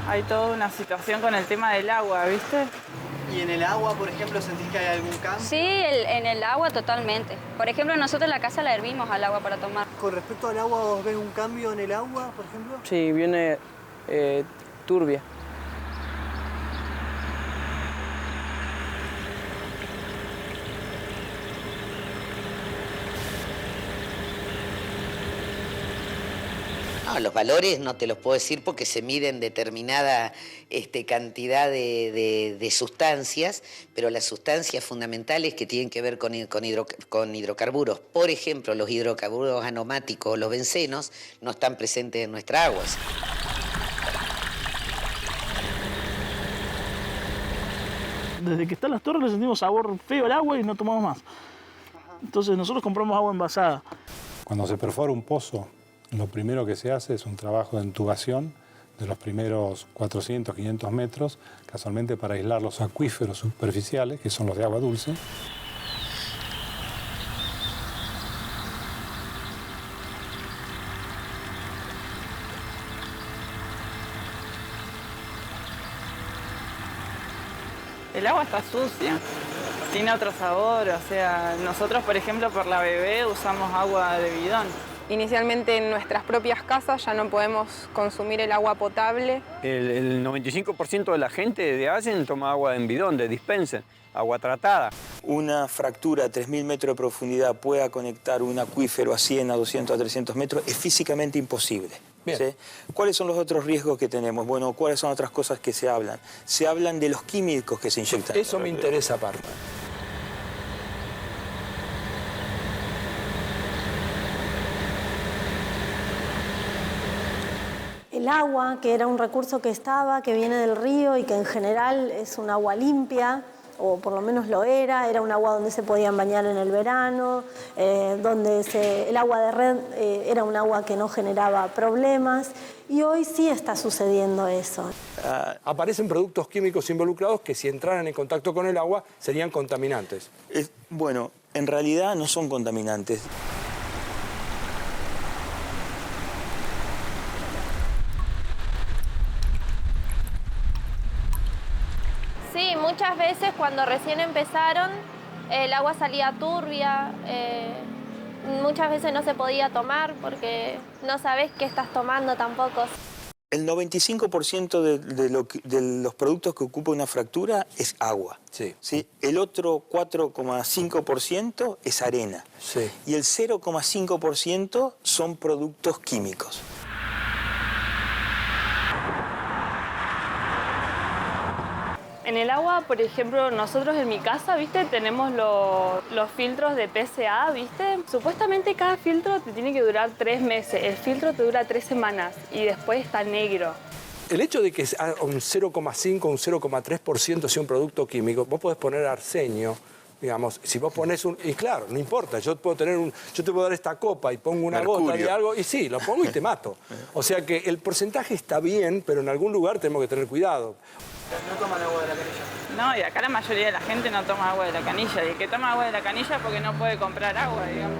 Hay toda una situación con el tema del agua, ¿viste? ¿Y en el agua, por ejemplo, sentís que hay algún cambio? Sí, en el agua totalmente. Por ejemplo, nosotros en la casa la hervimos al agua para tomar. Con respecto al agua, ¿vos ves un cambio en el agua, por ejemplo? Sí, viene turbia. No, los valores no te los puedo decir porque se miden determinada cantidad de sustancias, pero las sustancias fundamentales que tienen que ver con hidrocarburos, por ejemplo, los hidrocarburos aromáticos o los bencenos, no están presentes en nuestras aguas. Desde que están las torres le sentimos sabor feo al agua y no tomamos más. Entonces nosotros compramos agua envasada. Cuando se perfora un pozo, lo primero que se hace es un trabajo de intubación de los primeros 400, 500 metros, casualmente para aislar los acuíferos superficiales, que son los de agua dulce. El agua está sucia, tiene otro sabor, o sea, nosotros, por ejemplo, por la bebé usamos agua de bidón. Inicialmente en nuestras propias casas ya no podemos consumir el agua potable. El 95% de la gente de Allen toma agua en bidón, de dispenser, agua tratada. Una fractura a 3.000 metros de profundidad pueda conectar un acuífero a 100, a 200, a 300 metros es físicamente imposible. ¿Sí? ¿Cuáles son los otros riesgos que tenemos? Bueno, ¿cuáles son otras cosas que se hablan? Se hablan de los químicos que se inyectan. Eso me interesa aparte. El agua, que era un recurso que viene del río y que en general es un agua limpia, o por lo menos lo era un agua donde se podían bañar en el verano, el agua de red era un agua que no generaba problemas, y hoy sí está sucediendo eso. Aparecen productos químicos involucrados que si entraran en contacto con el agua serían contaminantes. Bueno, en realidad no son contaminantes. Sí, muchas veces cuando recién empezaron el agua salía turbia, muchas veces no se podía tomar porque no sabes qué estás tomando tampoco. El 95% de los productos que ocupa una fractura es agua. Sí. ¿Sí? El otro 4,5% es arena. Sí. Y el 0,5% son productos químicos. En el agua, por ejemplo, nosotros en mi casa, ¿viste? Tenemos los filtros de PCA, ¿viste? Supuestamente cada filtro te tiene que durar 3 meses. El filtro te dura 3 semanas y después está negro. El hecho de que un 0,5 o un 0,3% sea un producto químico, vos podés poner arsenio, digamos, si vos pones y claro, no importa, yo te puedo dar esta copa y pongo una gota de algo, y sí, lo pongo y te mato. O sea que el porcentaje está bien, pero en algún lugar tenemos que tener cuidado. No toman agua de la canilla. No, y acá la mayoría de la gente no toma agua de la canilla. Y el que toma agua de la canilla porque no puede comprar agua, digamos.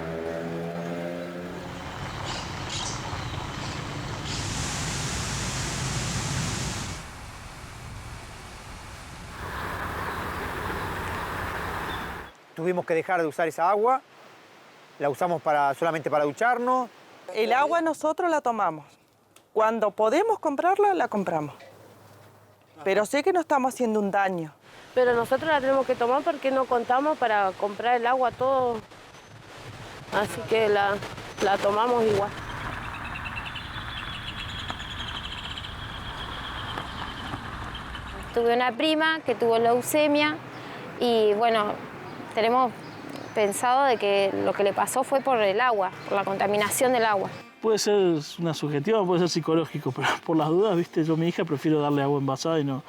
Tuvimos que dejar de usar esa agua, la usamos solamente para ducharnos. El agua nosotros la tomamos. Cuando podemos comprarla, la compramos. Pero sé que no estamos haciendo un daño. Pero nosotros la tenemos que tomar porque no contamos para comprar el agua todo. Así que la tomamos igual. Tuve una prima que tuvo leucemia y bueno, tenemos pensado de que lo que le pasó fue por el agua, por la contaminación del agua. Puede ser una subjetiva, puede ser psicológico, pero por las dudas, ¿viste? Yo a mi hija prefiero darle agua envasada y no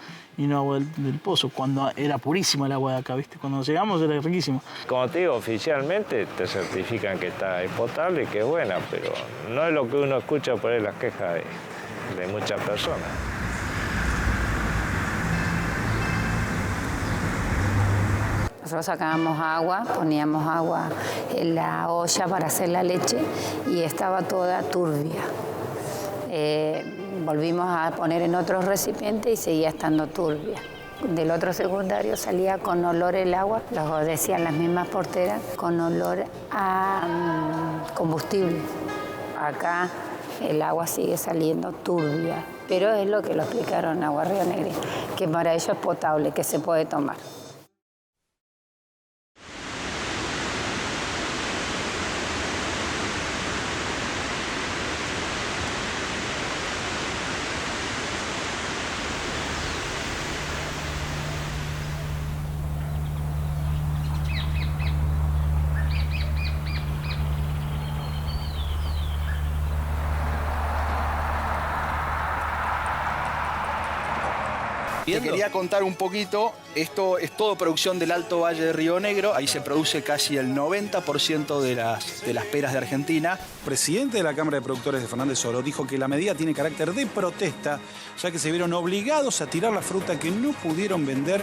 agua del pozo, cuando era purísima el agua de acá, ¿viste? Cuando llegamos era riquísimo. Como te digo, oficialmente te certifican que está potable y que es buena, pero no es lo que uno escucha por ahí las quejas de muchas personas. Nosotros sacábamos agua, poníamos agua en la olla para hacer la leche y estaba toda turbia. Volvimos a poner en otro recipiente y seguía estando turbia. Del otro secundario salía con olor el agua, lo decían las mismas porteras, con olor a combustible. Acá el agua sigue saliendo turbia, pero es lo que lo explicaron Agua Río Negro, que para ellos es potable, que se puede tomar. Te quería contar un poquito, esto es todo producción del Alto Valle de Río Negro, ahí se produce casi el 90% de las peras de Argentina. El presidente de la Cámara de Productores de Fernández Oro dijo que la medida tiene carácter de protesta, ya que se vieron obligados a tirar la fruta que no pudieron vender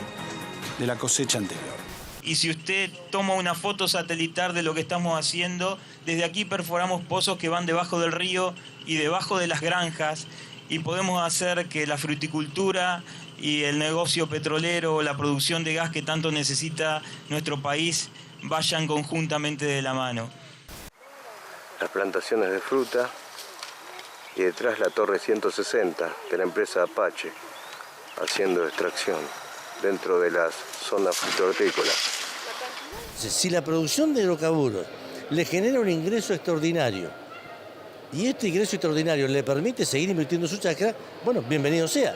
de la cosecha anterior. Y si usted toma una foto satelital de lo que estamos haciendo, desde aquí perforamos pozos que van debajo del río y debajo de las granjas, y podemos hacer que la fruticultura y el negocio petrolero, la producción de gas que tanto necesita nuestro país, vayan conjuntamente de la mano. Las plantaciones de fruta y detrás la torre 160 de la empresa Apache, haciendo extracción dentro de las zonas frutícolas. Si la producción de hidrocarburos le genera un ingreso extraordinario y este ingreso extraordinario le permite seguir invirtiendo en su chacra, bueno, bienvenido sea.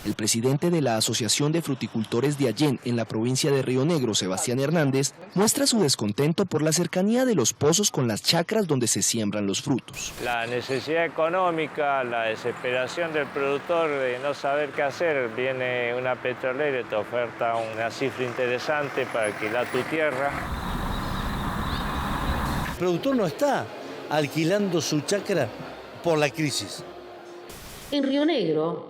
El presidente de la Asociación de Fruticultores de Allén, en la provincia de Río Negro, Sebastián Hernández, muestra su descontento por la cercanía de los pozos con las chacras donde se siembran los frutos. La necesidad económica, la desesperación del productor de no saber qué hacer. Viene una petrolera y te oferta una cifra interesante para alquilar tu tierra. El productor no está alquilando su chacra por la crisis. En Río Negro,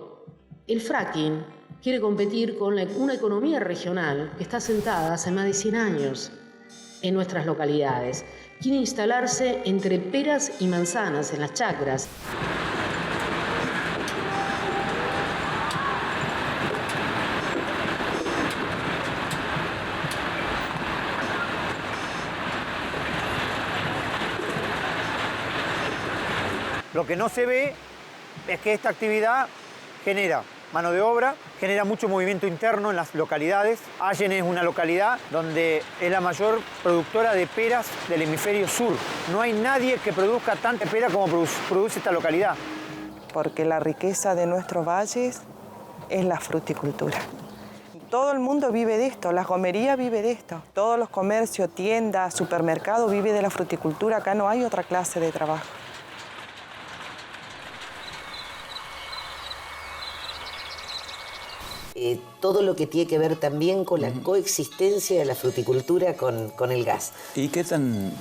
el fracking quiere competir con una economía regional que está sentada hace más de 100 años en nuestras localidades. Quiere instalarse entre peras y manzanas en las chacras. Lo que no se ve es que esta actividad genera mano de obra, genera mucho movimiento interno en las localidades. Allén es una localidad donde es la mayor productora de peras del hemisferio sur. No hay nadie que produzca tanta pera como produce esta localidad. Porque la riqueza de nuestros valles es la fruticultura. Todo el mundo vive de esto, la gomería vive de esto. Todos los comercios, tiendas, supermercados viven de la fruticultura. Acá no hay otra clase de trabajo. Todo lo que tiene que ver también con la coexistencia de la fruticultura con el gas. ¿Y qué tan...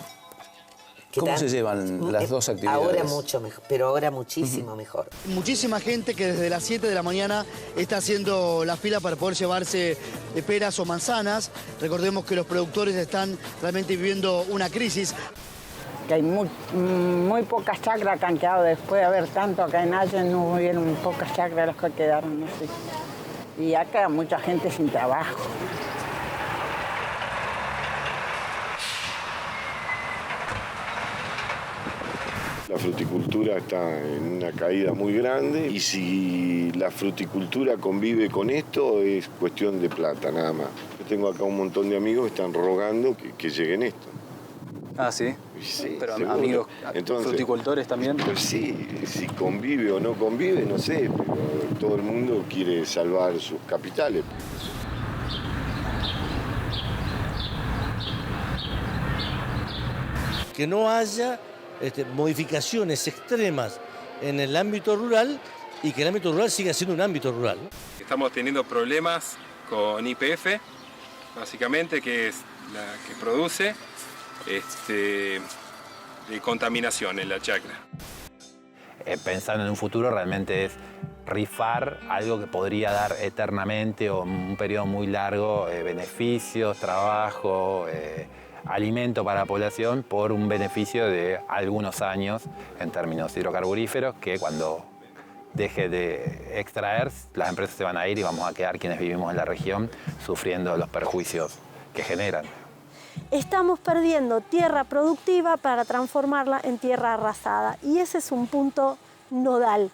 ¿Cómo se llevan las dos actividades? Ahora mucho mejor, pero ahora muchísimo mejor. Muchísima gente que desde las 7 de la mañana está haciendo la fila para poder llevarse peras o manzanas. Recordemos que los productores están realmente viviendo una crisis. Que hay muy pocas chacras que han quedado después de haber tanto acá en Allén, no hubieron pocas chacras las que quedaron así. Y acá mucha gente sin trabajo. La fruticultura está en una caída muy grande y si la fruticultura convive con esto es cuestión de plata nada más. Yo tengo acá un montón de amigos que están rogando que lleguen esto. Ah, ¿sí? Sí, pero seguro. amigos, Entonces, fruticultores también. Pues sí, si convive o no convive, no sé, pero todo el mundo quiere salvar sus capitales. Que no haya modificaciones extremas en el ámbito rural y que el ámbito rural siga siendo un ámbito rural. Estamos teniendo problemas con YPF, básicamente, que es la que produce de contaminación en la chacra. pensando en un futuro realmente es rifar algo que podría dar eternamente o un periodo muy largo beneficios, trabajo, alimento para la población por un beneficio de algunos años en términos hidrocarburíferos que cuando deje de extraer las empresas se van a ir y vamos a quedar quienes vivimos en la región sufriendo los perjuicios que generan. Estamos perdiendo tierra productiva para transformarla en tierra arrasada y ese es un punto nodal.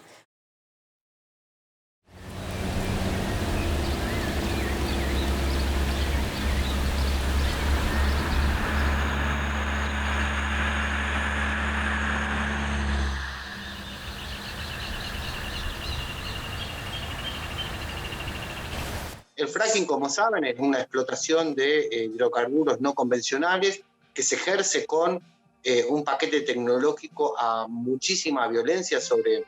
El fracking, como saben, es una explotación de hidrocarburos no convencionales que se ejerce con un paquete tecnológico a muchísima violencia sobre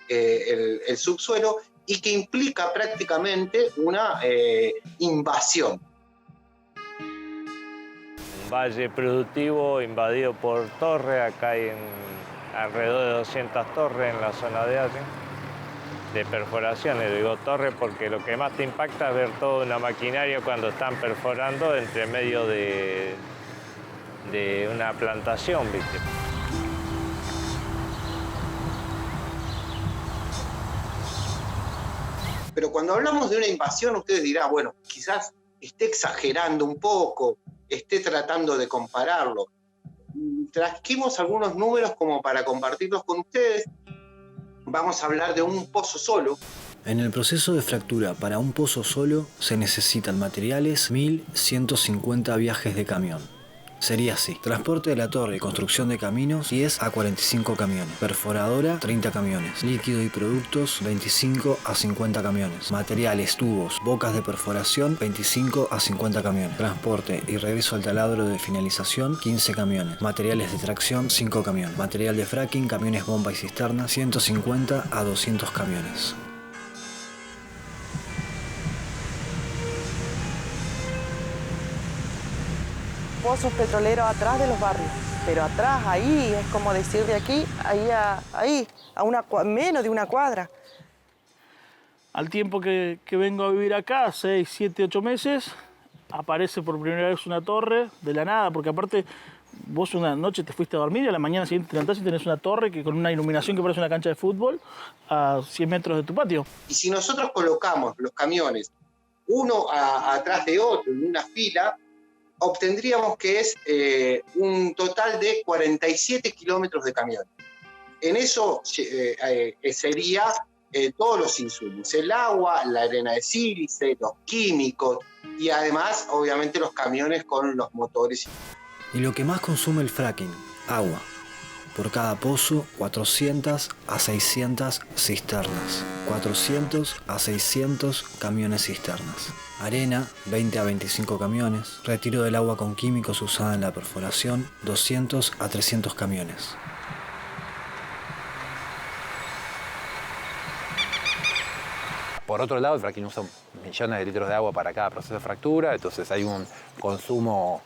el subsuelo y que implica prácticamente una invasión. Un valle productivo invadido por torres, acá hay alrededor de 200 torres en la zona de Allen. De perforaciones, digo torre porque lo que más te impacta es ver toda una maquinaria cuando están perforando entre medio de una plantación, ¿viste? Pero cuando hablamos de una invasión, ustedes dirán, bueno, quizás esté exagerando un poco, esté tratando de compararlo. Trajimos algunos números como para compartirlos con ustedes. Vamos a hablar de un pozo solo. En el proceso de fractura para un pozo solo se necesitan materiales 1.150 viajes de camión. Sería así: transporte de la torre y construcción de caminos 10 a 45 camiones, perforadora 30 camiones, líquido y productos 25 a 50 camiones, materiales, tubos, bocas de perforación 25 a 50 camiones, transporte y regreso al taladro de finalización 15 camiones, materiales de tracción 5 camiones, material de fracking, camiones bomba y cisterna 150 a 200 camiones. Pozos petroleros atrás de los barrios, pero atrás, ahí, es como decir de aquí, ahí, a menos de una cuadra. Al tiempo que vengo a vivir acá, 6, 7, 8 meses, aparece por primera vez una torre de la nada, porque aparte vos una noche te fuiste a dormir y a la mañana siguiente te levantás y tenés una torre con una iluminación que parece una cancha de fútbol a 100 metros de tu patio. Y si nosotros colocamos los camiones uno atrás de otro en una fila, obtendríamos que es un total de 47 kilómetros de camión. En eso sería todos los insumos, el agua, la arena de sílice, los químicos y además, obviamente, los camiones con los motores. Y lo que más consume el fracking, agua. Por cada pozo, 400 a 600 cisternas. 400 a 600 camiones cisternas. Arena, 20 a 25 camiones. Retiro del agua con químicos usada en la perforación, 200 a 300 camiones. Por otro lado, el fracking usa millones de litros de agua para cada proceso de fractura, entonces hay un consumo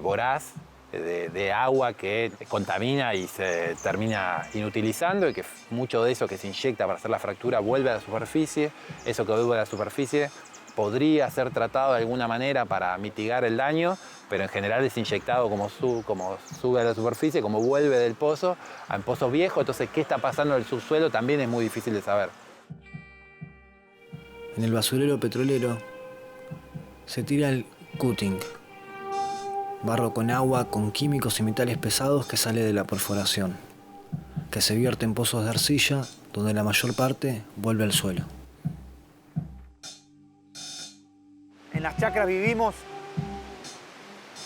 voraz de agua que contamina y se termina inutilizando, y que mucho de eso que se inyecta para hacer la fractura vuelve a la superficie. Eso que vuelve a la superficie podría ser tratado de alguna manera para mitigar el daño, pero en general es inyectado como sube a la superficie, como vuelve del pozo a pozos viejos. Entonces, ¿qué está pasando en el subsuelo? También es muy difícil de saber. En el basurero petrolero se tira el cutting, barro con agua, con químicos y metales pesados que sale de la perforación, que se vierte en pozos de arcilla, donde la mayor parte vuelve al suelo. En las chacras vivimos,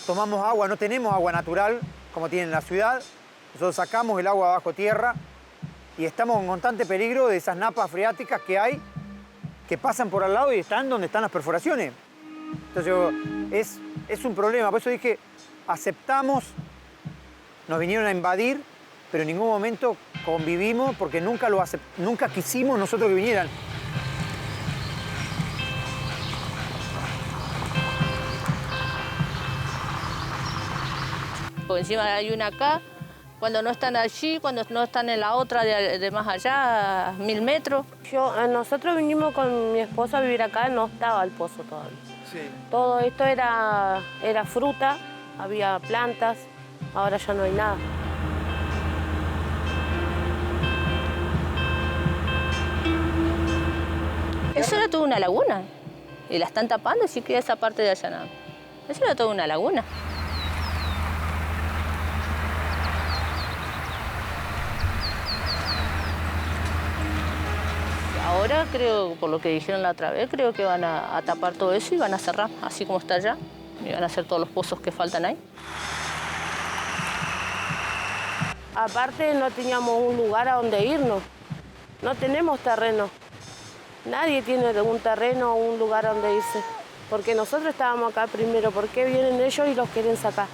tomamos agua, no tenemos agua natural como tienen en la ciudad. Nosotros sacamos el agua bajo tierra y estamos en constante peligro de esas napas freáticas que hay, que pasan por al lado y están donde están las perforaciones. Entonces es un problema, por eso dije, aceptamos, nos vinieron a invadir, pero en ningún momento convivimos porque nunca quisimos nosotros que vinieran. Por encima hay una acá, Cuando no están allí, cuando no están en la otra de más allá, 1000 metros. Nosotros vinimos con mi esposo a vivir acá, no estaba el pozo todavía. Sí. Todo esto era fruta, había plantas, ahora ya no hay nada. Eso era toda una laguna. Y la están tapando y sí queda esa parte de allá nada. Eso era toda una laguna. Ahora creo, por lo que dijeron la otra vez, creo que van a tapar todo eso y van a cerrar, así como está allá. Y van a hacer todos los pozos que faltan ahí. Aparte no teníamos un lugar a donde irnos. No tenemos terreno. Nadie tiene un terreno o un lugar a donde irse. Porque nosotros estábamos acá primero. ¿Por qué vienen ellos y los quieren sacar?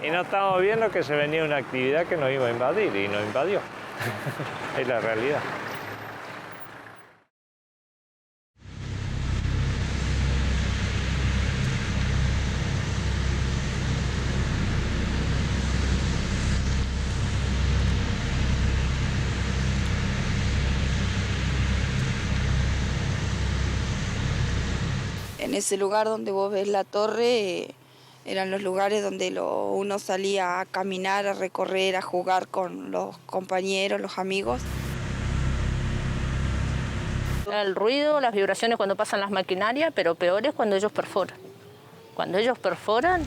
Y no estamos viendo que se venía una actividad que nos iba a invadir y nos invadió. Es la realidad. En ese lugar donde vos ves la torre, eran los lugares donde uno salía a caminar, a recorrer, a jugar con los compañeros, los amigos. El ruido, las vibraciones cuando pasan las maquinarias, pero peor es cuando ellos perforan. Cuando ellos perforan...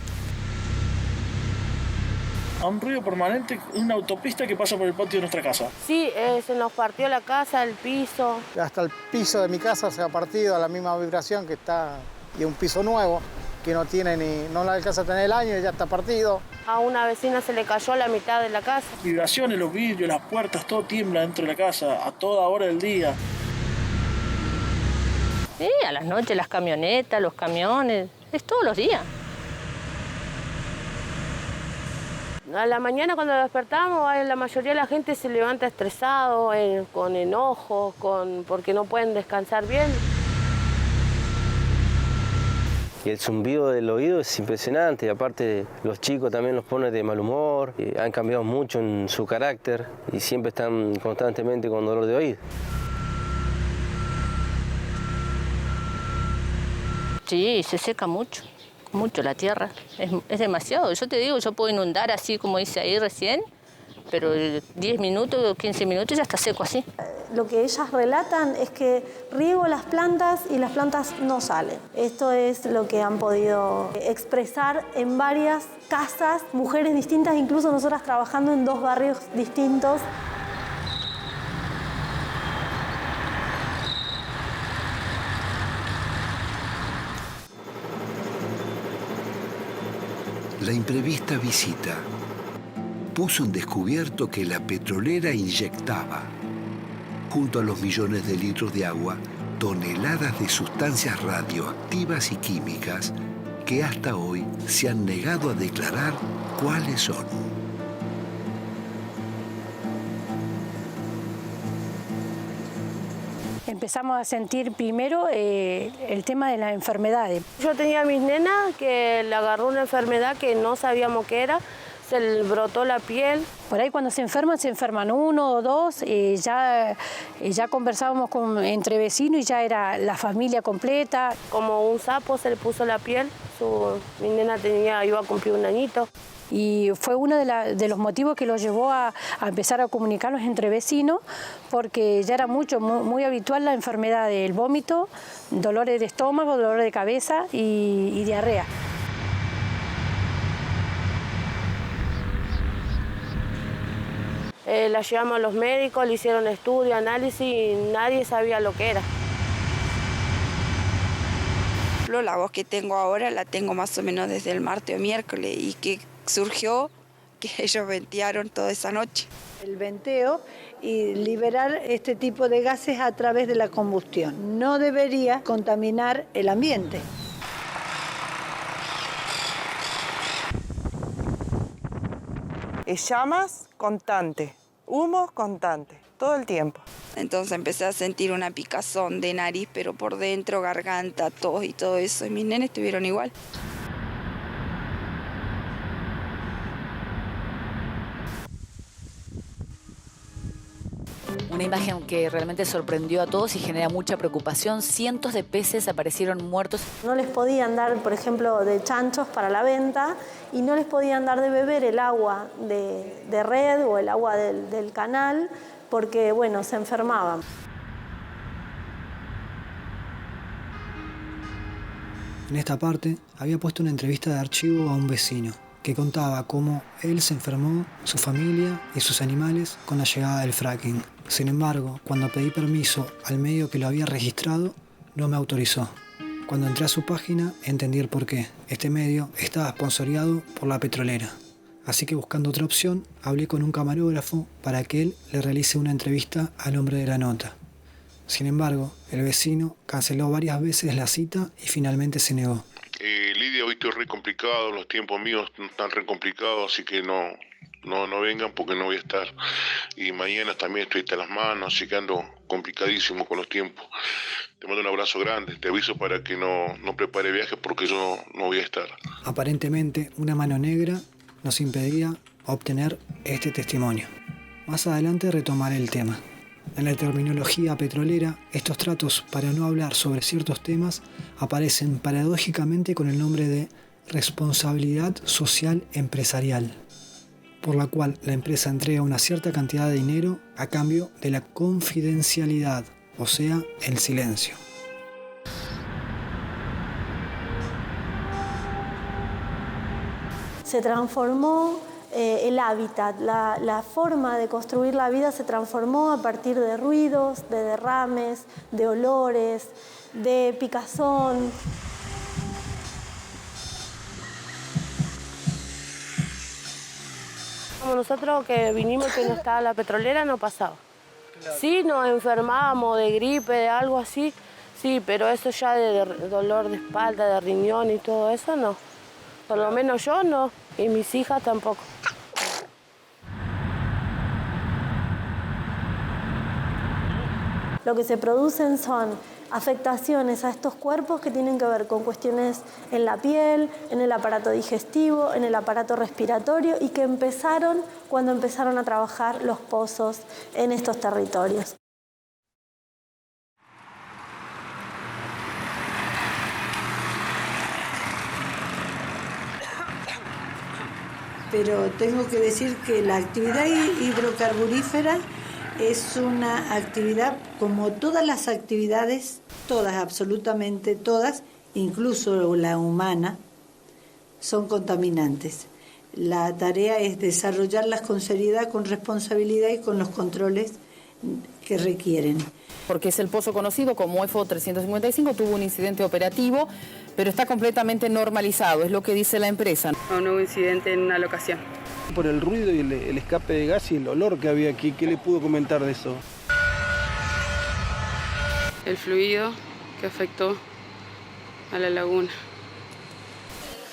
A un ruido permanente, una autopista que pasa por el patio de nuestra casa. Sí, se nos partió la casa, el piso. Hasta el piso de mi casa se ha partido a la misma vibración que está, y un piso nuevo que no le alcanza a tener el año y ya está partido. A una vecina se le cayó la mitad de la casa. Vibraciones, los vidrios, las puertas, todo tiembla dentro de la casa a toda hora del día. Sí, a las noches las camionetas, los camiones, es todos los días. A la mañana cuando despertamos, la mayoría de la gente se levanta estresado, con enojos, porque no pueden descansar bien. Y el zumbido del oído es impresionante, y aparte los chicos también los pone de mal humor, han cambiado mucho en su carácter y siempre están constantemente con dolor de oído. Sí, se seca mucho. Mucho la tierra, es demasiado. Yo te digo, yo puedo inundar así como hice ahí recién, pero 10 minutos o 15 minutos ya está seco así. Lo que ellas relatan es que riego las plantas y las plantas no salen. Esto es lo que han podido expresar en varias casas, mujeres distintas, incluso nosotras trabajando en 2 barrios distintos. La imprevista visita puso en descubierto que la petrolera inyectaba, junto a los millones de litros de agua, toneladas de sustancias radioactivas y químicas que hasta hoy se han negado a declarar cuáles son. Empezamos a sentir primero el tema de las enfermedades. Yo tenía a mis nenas que le agarró una enfermedad que no sabíamos qué era, se le brotó la piel. Por ahí cuando se enferman 1 o 2, ya conversábamos entre vecinos y ya era la familia completa. Como un sapo se le puso la piel, mi nena iba a cumplir 1 añito. Y fue uno de los motivos que los llevó a empezar a comunicarnos entre vecinos, porque ya era muy habitual la enfermedad del vómito, dolores de estómago, dolor de cabeza y diarrea. La llevamos a los médicos, le hicieron estudio, análisis y nadie sabía lo que era. La voz que tengo ahora la tengo más o menos desde el martes o miércoles y que surgió que ellos ventearon toda esa noche. El venteo y liberar este tipo de gases a través de la combustión. No debería contaminar el ambiente. Es llamas constante, humo constante, todo el tiempo. Entonces empecé a sentir una picazón de nariz, pero por dentro, garganta, tos y todo eso. Y mis nenes estuvieron igual. Una imagen que realmente sorprendió a todos y genera mucha preocupación. Cientos de peces aparecieron muertos. No les podían dar, por ejemplo, de chanchos para la venta y no les podían dar de beber el agua de red o el agua del canal porque, bueno, se enfermaban. En esta parte había puesto una entrevista de archivo a un vecino que contaba cómo él se enfermó, su familia y sus animales con la llegada del fracking. Sin embargo, cuando pedí permiso al medio que lo había registrado, no me autorizó. Cuando entré a su página, entendí el porqué. Este medio estaba sponsoreado por la petrolera. Así que buscando otra opción, hablé con un camarógrafo para que él le realice una entrevista al hombre de la nota. Sin embargo, el vecino canceló varias veces la cita y finalmente se negó. Lidia, hoy estoy re complicado, los tiempos míos están re complicados, así que no vengan porque no voy a estar. Y mañana también estoy hasta las manos, así que ando complicadísimo con los tiempos. Te mando un abrazo grande, te aviso para que no prepare viajes porque yo no voy a estar. Aparentemente, una mano negra nos impedía obtener este testimonio. Más adelante retomaré el tema. En la terminología petrolera, estos tratos para no hablar sobre ciertos temas aparecen paradójicamente con el nombre de responsabilidad social empresarial, por la cual la empresa entrega una cierta cantidad de dinero a cambio de la confidencialidad, o sea, el silencio. Se transformó el hábitat, la forma de construir la vida se transformó a partir de ruidos, de derrames, de olores, de picazón. Como nosotros que vinimos que no estaba la petrolera no pasaba. Sí, nos enfermábamos de gripe, de algo así, sí, pero eso ya de dolor de espalda, de riñón y todo eso no. Por lo menos yo no, y mis hijas tampoco. Lo que se producen son afectaciones a estos cuerpos que tienen que ver con cuestiones en la piel, en el aparato digestivo, en el aparato respiratorio y que empezaron cuando empezaron a trabajar los pozos en estos territorios. Pero tengo que decir que la actividad hidrocarburífera es una actividad como todas las actividades, todas, absolutamente todas, incluso la humana, son contaminantes. La tarea es desarrollarlas con seriedad, con responsabilidad y con los controles que requieren. Porque es el pozo conocido como EFO 355, tuvo un incidente operativo, pero está completamente normalizado, es lo que dice la empresa. No hubo incidente en una locación. Por el ruido y el escape de gas y el olor que había aquí, ¿qué le pudo comentar de eso? El fluido que afectó a la laguna.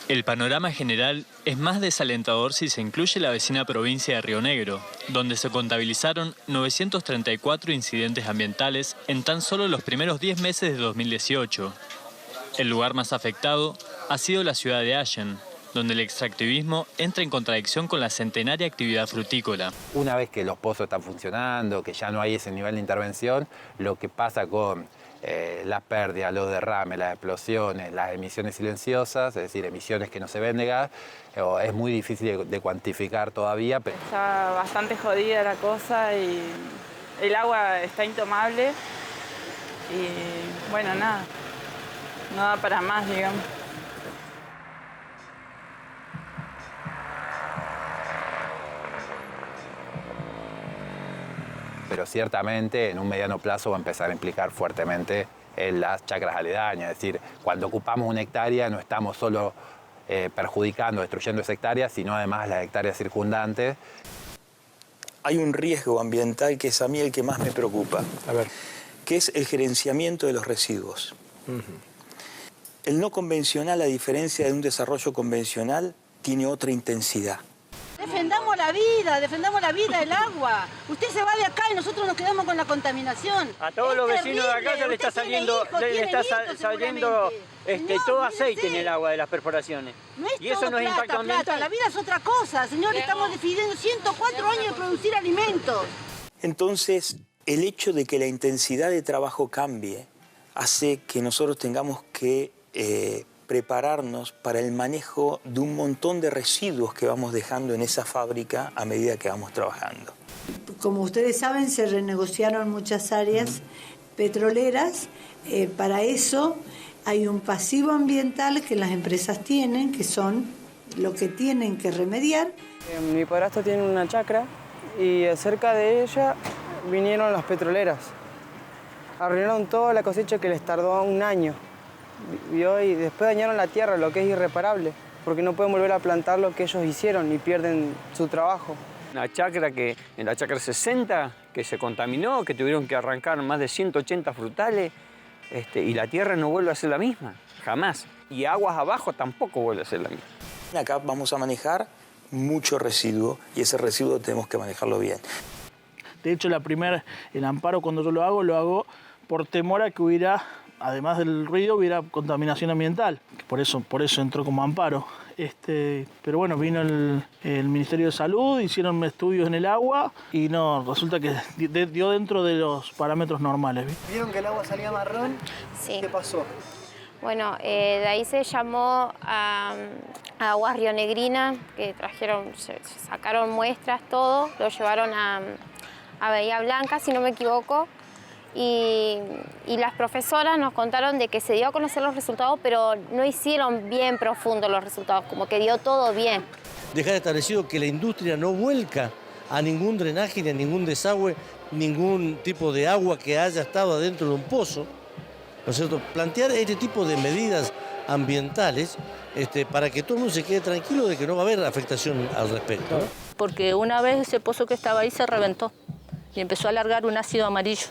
El panorama general es más desalentador si se incluye la vecina provincia de Río Negro, donde se contabilizaron 934 incidentes ambientales en tan solo los primeros 10 meses de 2018. El lugar más afectado ha sido la ciudad de Allen, donde el extractivismo entra en contradicción con la centenaria actividad frutícola. Una vez que los pozos están funcionando, que ya no hay ese nivel de intervención, lo que pasa con las pérdidas, los derrames, las explosiones, las emisiones silenciosas, es decir, emisiones que no se ven de gas, es muy difícil de cuantificar todavía. Pero está bastante jodida la cosa y el agua está intomable y bueno, nada, no da para más, digamos. Pero ciertamente en un mediano plazo va a empezar a implicar fuertemente en las chacras aledañas. Es decir, cuando ocupamos una hectárea no estamos solo perjudicando, destruyendo esa hectárea, sino además las hectáreas circundantes. Hay un riesgo ambiental que es a mí el que más me preocupa, que es el gerenciamiento de los residuos. El no convencional, a diferencia de un desarrollo convencional, tiene otra intensidad. Defendamos la vida, el agua. Usted se va de acá y nosotros nos quedamos con la contaminación. A todos los vecinos de acá ya le está saliendo, todo aceite en el agua de las perforaciones. No es y eso todo no es impacto ambiental. La vida es otra cosa, señor. Estamos decidiendo 104 años de producir alimentos. Entonces, el hecho de que la intensidad de trabajo cambie hace que nosotros tengamos que prepararnos para el manejo de un montón de residuos que vamos dejando en esa fábrica a medida que vamos trabajando. Como ustedes saben, se renegociaron muchas áreas petroleras. Para eso hay un pasivo ambiental que las empresas tienen, que son lo que tienen que remediar. Mi padrastro tiene una chacra y cerca de ella vinieron las petroleras. Arruinaron toda la cosecha que les tardó un año. Y después dañaron la tierra, lo que es irreparable, porque no pueden volver a plantar lo que ellos hicieron y pierden su trabajo. Una chacra en la chacra 60, que se contaminó, que tuvieron que arrancar más de 180 frutales, y la tierra no vuelve a ser la misma, jamás. Y aguas abajo tampoco vuelve a ser la misma. Acá vamos a manejar mucho residuo y ese residuo tenemos que manejarlo bien. De hecho, el amparo cuando yo lo hago por temor a que hubiera, además del ruido, hubiera contaminación ambiental. Por eso entró como amparo. Pero bueno, vino el Ministerio de Salud, hicieron estudios en el agua y no, resulta que dio dentro de los parámetros normales. ¿Vieron que el agua salía marrón? Sí. ¿Qué pasó? Bueno, de ahí se llamó a Aguas Rionegrina, que sacaron muestras, todo, lo llevaron a Bahía Blanca, si no me equivoco, y las profesoras nos contaron de que se dio a conocer los resultados, pero no hicieron bien profundos los resultados, como que dio todo bien. Dejar establecido que la industria no vuelca a ningún drenaje, ni a ningún desagüe, ningún tipo de agua que haya estado adentro de un pozo, ¿no es cierto? Plantear este tipo de medidas ambientales para que todo el mundo se quede tranquilo de que no va a haber afectación al respecto, ¿no? Porque una vez ese pozo que estaba ahí se reventó y empezó a largar un ácido amarillo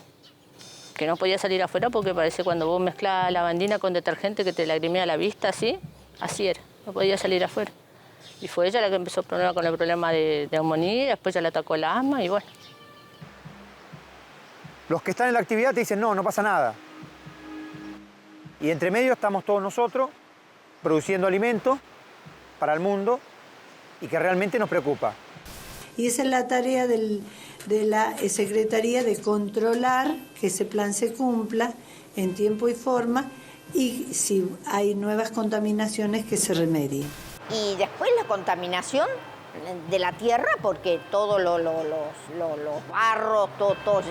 que no podía salir afuera porque parece cuando vos mezclas lavandina con detergente que te lagrimea la vista, así era, no podía salir afuera. Y fue ella la que empezó con el problema de neumonía, después ya le atacó el asma y bueno. Los que están en la actividad te dicen, no pasa nada. Y entre medio estamos todos nosotros produciendo alimentos para el mundo y que realmente nos preocupa. Y esa es la tarea de la Secretaría, de controlar que ese plan se cumpla en tiempo y forma y si hay nuevas contaminaciones que se remedien. Y después la contaminación de la tierra, porque todos los barros, todo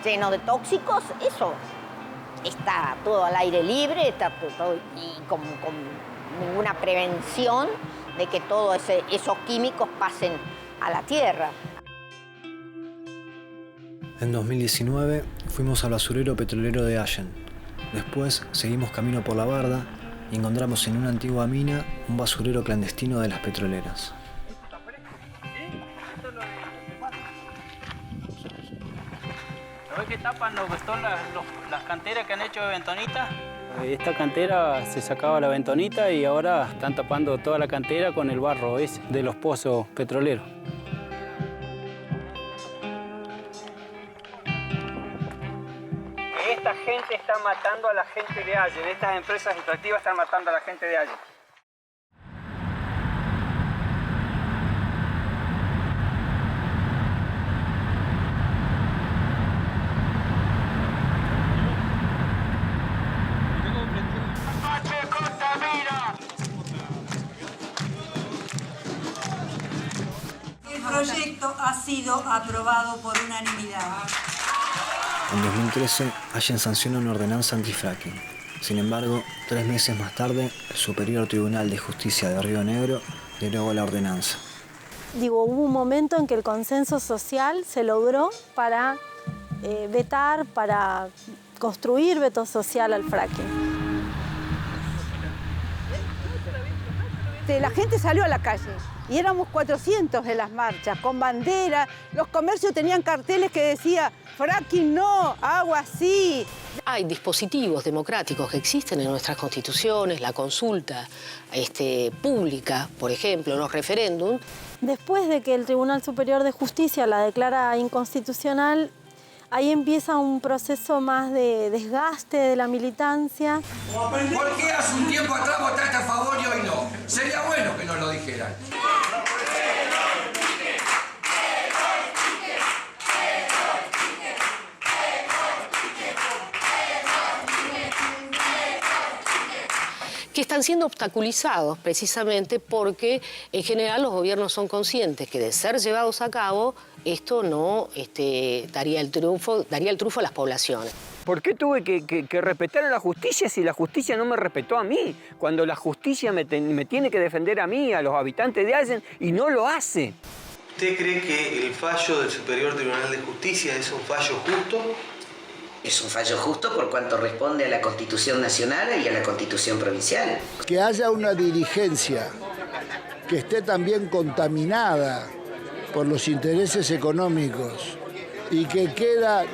lleno de tóxicos, eso está todo al aire libre, está todo y con ninguna prevención de que todos esos químicos pasen a la tierra. En 2019 fuimos al basurero petrolero de Allen. Después seguimos camino por la barda y encontramos en una antigua mina un basurero clandestino de las petroleras. ¿Sabes que tapan las canteras que han hecho de ventonita? Esta cantera se sacaba la ventonita y ahora están tapando toda la cantera con el barro ese de los pozos petroleros. Esta gente está matando a la gente de Allen, estas empresas extractivas están matando a la gente de Allen. El proyecto ha sido aprobado por unanimidad. En 2013, Allen sanciona una ordenanza antifracking. Sin embargo, 3 meses más tarde, el Superior Tribunal de Justicia de Río Negro derogó la ordenanza. Hubo un momento en que el consenso social se logró para vetar, para construir veto social al fracking. La gente salió a la calle y éramos 400 en las marchas, con banderas. Los comercios tenían carteles que decía fracking no, agua sí. Hay dispositivos democráticos que existen en nuestras constituciones, la consulta pública, por ejemplo, los referéndums. Después de que el Tribunal Superior de Justicia la declara inconstitucional, ahí empieza un proceso más de desgaste de la militancia. ¿Por qué hace un tiempo atrás votaste a favor y hoy no? Sería bueno que nos lo dijeran. que están siendo obstaculizados precisamente porque en general los gobiernos son conscientes que de ser llevados a cabo esto no daría el triunfo a las poblaciones. ¿Por qué tuve que respetar a la justicia si la justicia no me respetó a mí? Cuando la justicia me tiene que defender a mí, a los habitantes de Allen, y no lo hace. ¿Usted cree que el fallo del Superior Tribunal de Justicia es un fallo justo? Es un fallo justo por cuanto responde a la Constitución Nacional y a la Constitución Provincial. Que haya una dirigencia que esté también contaminada por los intereses económicos y que quiera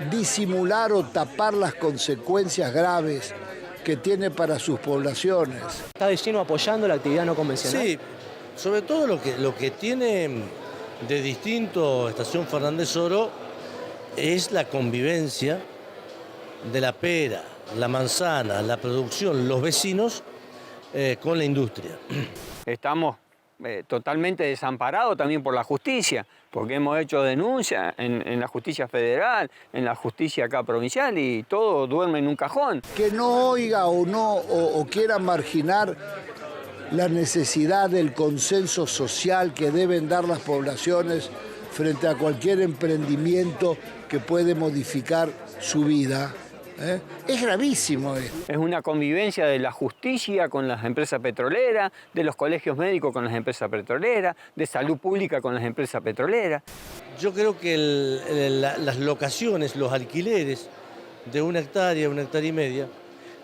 disimular o tapar las consecuencias graves que tiene para sus poblaciones. ¿Está de lleno apoyando la actividad no convencional? Sí, sobre todo lo que tiene de distinto Estación Fernández Oro es la convivencia de la pera, la manzana, la producción, los vecinos con la industria. Estamos totalmente desamparados también por la justicia, porque hemos hecho denuncias en la justicia federal, en la justicia acá provincial, y todo duerme en un cajón. Que no oiga o quiera marginar la necesidad del consenso social que deben dar las poblaciones frente a cualquier emprendimiento que puede modificar su vida. Es gravísimo esto. Es una convivencia de la justicia con las empresas petroleras, de los colegios médicos con las empresas petroleras, de salud pública con las empresas petroleras. Yo creo que las locaciones, los alquileres de 1 hectárea, 1 hectárea y media,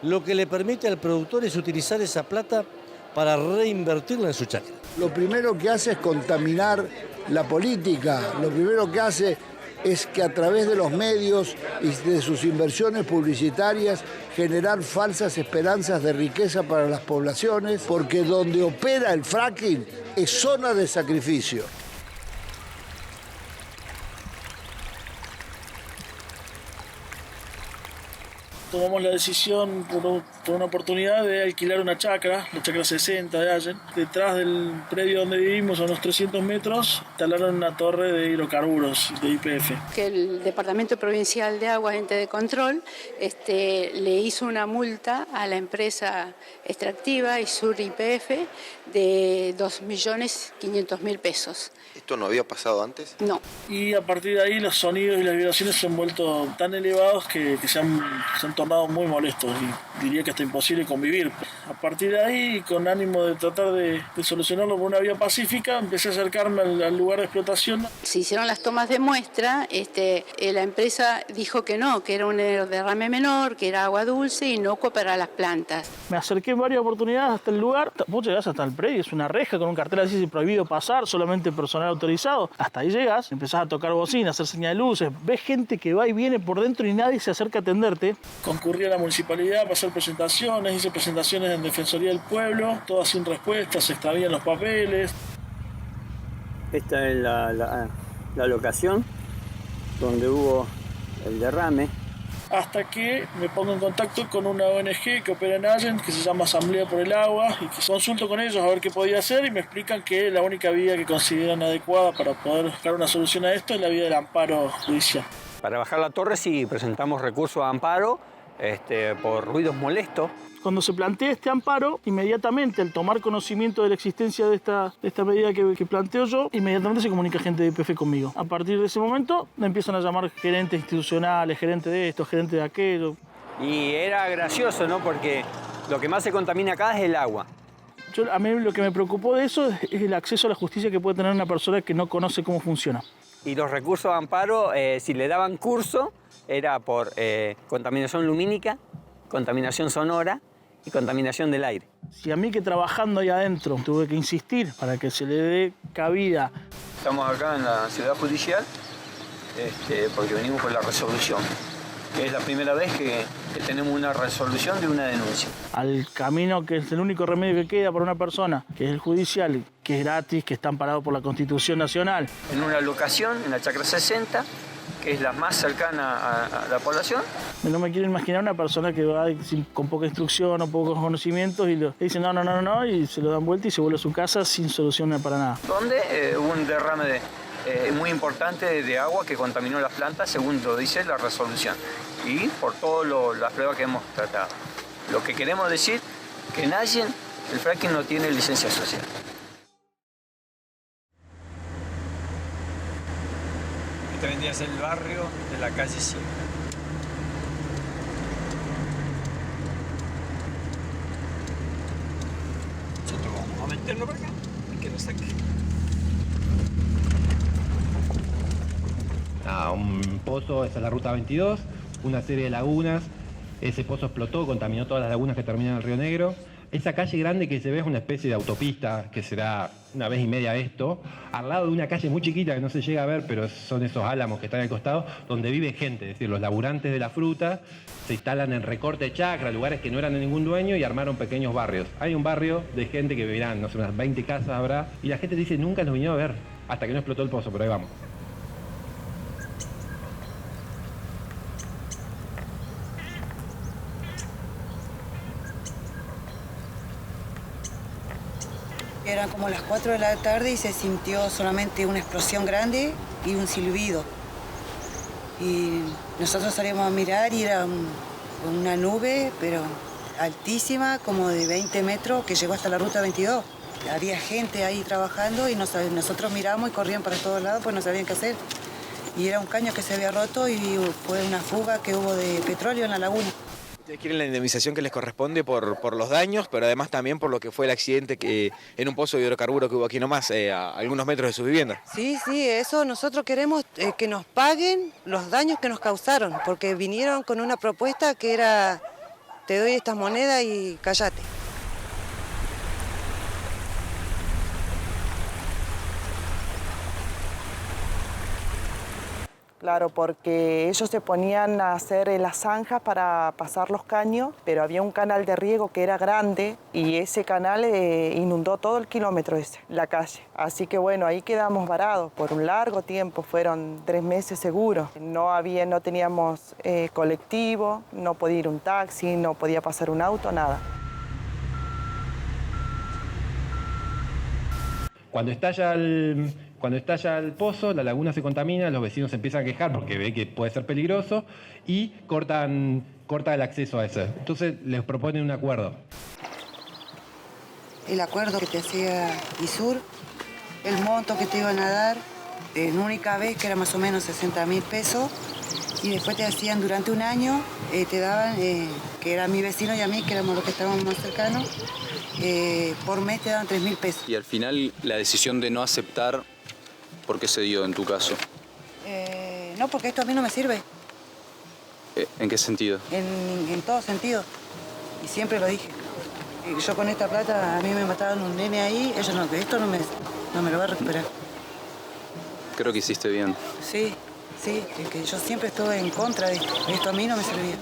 lo que le permite al productor es utilizar esa plata para reinvertirla en su chacra. Lo primero que hace es contaminar la política, lo primero que hace es que a través de los medios y de sus inversiones publicitarias generar falsas esperanzas de riqueza para las poblaciones, porque donde opera el fracking es zona de sacrificio. Tomamos la decisión por una oportunidad de alquilar una chacra, la chacra 60 de Allen. Detrás del predio donde vivimos, a unos 300 metros, instalaron una torre de hidrocarburos de YPF. Que el Departamento Provincial de Aguas, ente de control, le hizo una multa a la empresa extractiva Isur YPF de 2.500.000 pesos. ¿Esto no había pasado antes? No. Y a partir de ahí los sonidos y las vibraciones se han vuelto tan elevados que se han tornado muy molestos y diría que hasta imposible convivir. A partir de ahí, con ánimo de tratar de solucionarlo por una vía pacífica, empecé a acercarme al lugar de explotación. Se hicieron las tomas de muestra, la empresa dijo que no, que era un derrame menor, que era agua dulce y inocuo para las plantas. Me acerqué en varias oportunidades hasta el lugar. Vos llegás hasta el predio, es una reja con un cartel así, prohibido pasar, solamente personal autorizado. Hasta ahí llegás, empezás a tocar bocina, a hacer señal de luces, ves gente que va y viene por dentro y nadie se acerca a atenderte. Concurrí a la municipalidad para hacer presentaciones, hice presentaciones en Defensoría del Pueblo, todas sin respuesta, se extravían los papeles. Esta es la locación donde hubo el derrame. Hasta que me pongo en contacto con una ONG que opera en Allen, que se llama Asamblea por el Agua, y que consulto con ellos a ver qué podía hacer, y me explican que la única vía que consideran adecuada para poder buscar una solución a esto es la vía del amparo judicial. Para bajar la torre sí presentamos recursos de amparo por ruidos molestos. Cuando se plantea este amparo, inmediatamente al tomar conocimiento de la existencia de esta medida que planteo yo, inmediatamente se comunica gente de YPF conmigo. A partir de ese momento me empiezan a llamar gerentes institucionales, gerentes de esto, gerentes de aquello. Y era gracioso, ¿no? Porque lo que más se contamina acá es el agua. A mí lo que me preocupó de eso es el acceso a la justicia que puede tener una persona que no conoce cómo funciona. Y los recursos de amparo, si le daban curso, era por contaminación lumínica, contaminación sonora y contaminación del aire. Si a mí que trabajando ahí adentro tuve que insistir para que se le dé cabida. Estamos acá en la ciudad judicial porque venimos con la resolución. Es la primera vez que tenemos una resolución de una denuncia. Al camino que es el único remedio que queda para una persona, que es el judicial, que es gratis, que está amparado por la Constitución Nacional. En una locación, en la chacra 60, que es la más cercana a la población. No me quiero imaginar una persona que va con poca instrucción o pocos conocimientos y le dicen no, y se lo dan vuelta y se vuelve a su casa sin solución para nada. Donde hubo un derrame muy importante de agua que contaminó las plantas, según lo dice la resolución, y por todas las pruebas que hemos tratado. Lo que queremos decir que nacen, el fracking no tiene licencia social. Este vendría a ser el barrio de la calle 5. Nosotros vamos a meterlo por acá y que lo saque. Un pozo, esa es la ruta 22, una serie de lagunas. Ese pozo explotó, contaminó todas las lagunas que terminan en el Río Negro. Esa calle grande que se ve es una especie de autopista, que será una vez y media esto, al lado de una calle muy chiquita que no se llega a ver, pero son esos álamos que están al costado, donde vive gente, es decir, los laburantes de la fruta se instalan en recorte de chacra, lugares que no eran de ningún dueño, y armaron pequeños barrios. Hay un barrio de gente que vivirán, no sé, unas 20 casas habrá, y la gente dice, nunca nos vinieron a ver, hasta que no explotó el pozo, pero ahí vamos. Eran como las 4 de la tarde y se sintió solamente una explosión grande y un silbido. Y nosotros salimos a mirar y era una nube, pero altísima, como de 20 metros, que llegó hasta la ruta 22. Había gente ahí trabajando y nosotros miramos y corrían para todos lados, pues no sabían qué hacer. Y era un caño que se había roto y fue una fuga que hubo de petróleo en la laguna. Ustedes quieren la indemnización que les corresponde por los daños, pero además también por lo que fue el accidente en un pozo de hidrocarburo que hubo aquí nomás, a algunos metros de sus viviendas. Sí, eso nosotros queremos que nos paguen los daños que nos causaron, porque vinieron con una propuesta que era, te doy estas monedas y cállate. Claro, porque ellos se ponían a hacer las zanjas para pasar los caños, pero había un canal de riego que era grande y ese canal inundó todo el kilómetro ese, la calle. Así que bueno, ahí quedamos varados por un largo tiempo, fueron 3 meses seguros. No teníamos colectivo, no podía ir un taxi, no podía pasar un auto, nada. Cuando estalla el pozo, la laguna se contamina, los vecinos se empiezan a quejar porque ve que puede ser peligroso y corta el acceso a ese. Entonces les proponen un acuerdo. El acuerdo que te hacía ISUR, el monto que te iban a dar, en única vez que era más o menos 60.000 pesos, y después te hacían durante un año, te daban, que era mi vecino y a mí, que éramos los que estábamos más cercanos, por mes te daban 3.000 pesos. Y al final la decisión de no aceptar, ¿por qué se dio en tu caso? No, porque esto a mí no me sirve. ¿En qué sentido? En todo sentido. Y siempre lo dije. Yo con esta plata, a mí me mataron un nene ahí, ellos no, que esto no me lo va a recuperar. Creo que hiciste bien. Sí, es que yo siempre estuve en contra de esto. Esto a mí no me servía.